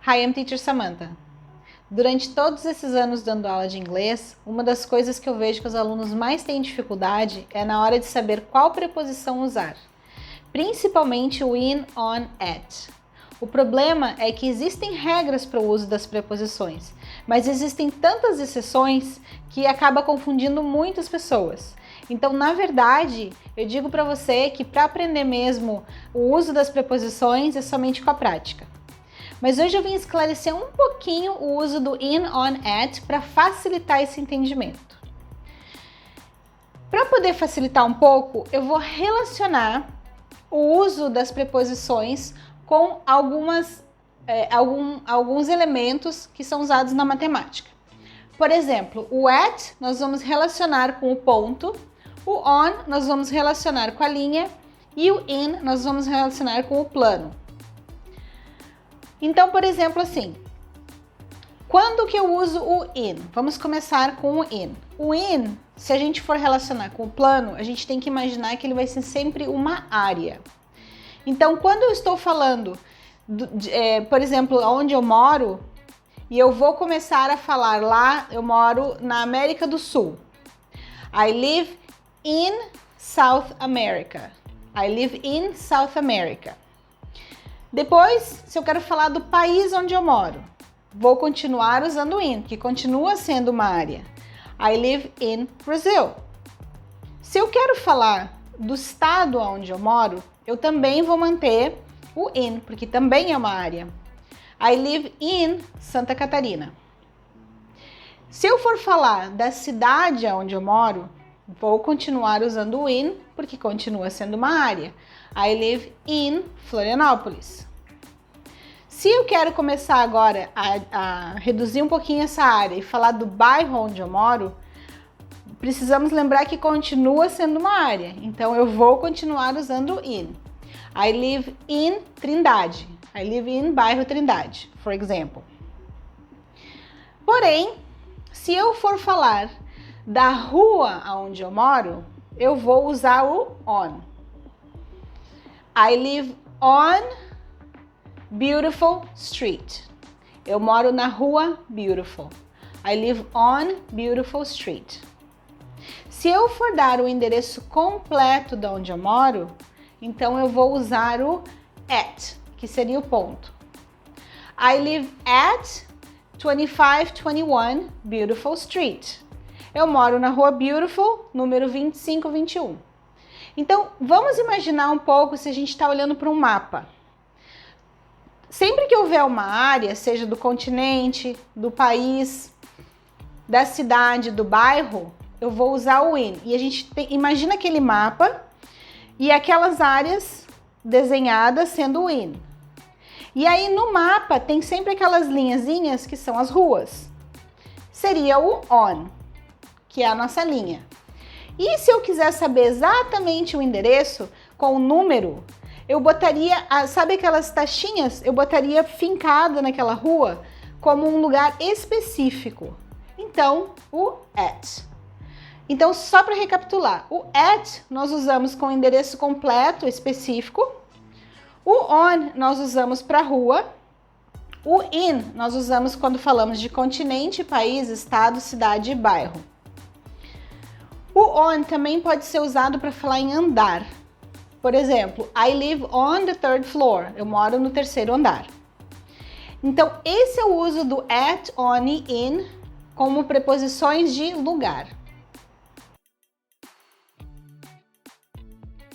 Hi, I'm Teacher Samantha. Durante todos esses anos dando aula de inglês, uma das coisas que eu vejo que os alunos mais têm dificuldade é na hora de saber qual preposição usar, principalmente o in, on, at. O problema é que existem regras para o uso das preposições, mas existem tantas exceções que acaba confundindo muitas pessoas. Então, na verdade, eu digo para você que para aprender mesmo o uso das preposições é somente com a prática. Mas hoje eu vim esclarecer um pouquinho o uso do in, on, at para facilitar esse entendimento. Para poder facilitar um pouco, eu vou relacionar o uso das preposições com alguns elementos que são usados na matemática. Por exemplo, o at nós vamos relacionar com o ponto, o on nós vamos relacionar com a linha e o in nós vamos relacionar com o plano. Então, por exemplo, assim, quando que eu uso o in? Vamos começar com o in. O in, se a gente for relacionar com o plano, a gente tem que imaginar que ele vai ser sempre uma área. Então, quando eu estou falando, por exemplo, onde eu moro, e eu vou começar a falar lá, eu moro na América do Sul. I live in South America. I live in South America. Depois, se eu quero falar do país onde eu moro, vou continuar usando in, que continua sendo uma área. I live in Brazil. Se eu quero falar do estado onde eu moro, eu também vou manter o in, porque também é uma área. I live in Santa Catarina. Se eu for falar da cidade onde eu moro, vou continuar usando o in, porque continua sendo uma área. I live in Florianópolis. Se eu quero começar agora a reduzir um pouquinho essa área e falar do bairro onde eu moro, precisamos lembrar que continua sendo uma área. Então, eu vou continuar usando in. I live in Trindade. I live in bairro Trindade, for example. Porém, se eu for falar da rua onde eu moro, eu vou usar o on. I live on Beautiful Street. Eu moro na rua Beautiful. I live on Beautiful Street. Se eu for dar o endereço completo de onde eu moro, então eu vou usar o at, que seria o ponto. I live at 2521 Beautiful Street. Eu moro na rua Beautiful, número 2521. Então, vamos imaginar um pouco se a gente está olhando para um mapa. Sempre que houver uma área, seja do continente, do país, da cidade, do bairro, eu vou usar o in. E a gente imagina aquele mapa e aquelas áreas desenhadas sendo o in. E aí no mapa tem sempre aquelas linhazinhas que são as ruas. Seria o on, que é a nossa linha. E se eu quiser saber exatamente o endereço com o número, eu botaria, sabe aquelas taxinhas? Eu botaria fincada naquela rua como um lugar específico. Então, o at. Então, só para recapitular, o at nós usamos com o endereço completo específico, o on nós usamos para rua, o in nós usamos quando falamos de continente, país, estado, cidade e bairro. O on também pode ser usado para falar em andar. Por exemplo, I live on the third floor. Eu moro no terceiro andar. Então, esse é o uso do at, on e in como preposições de lugar.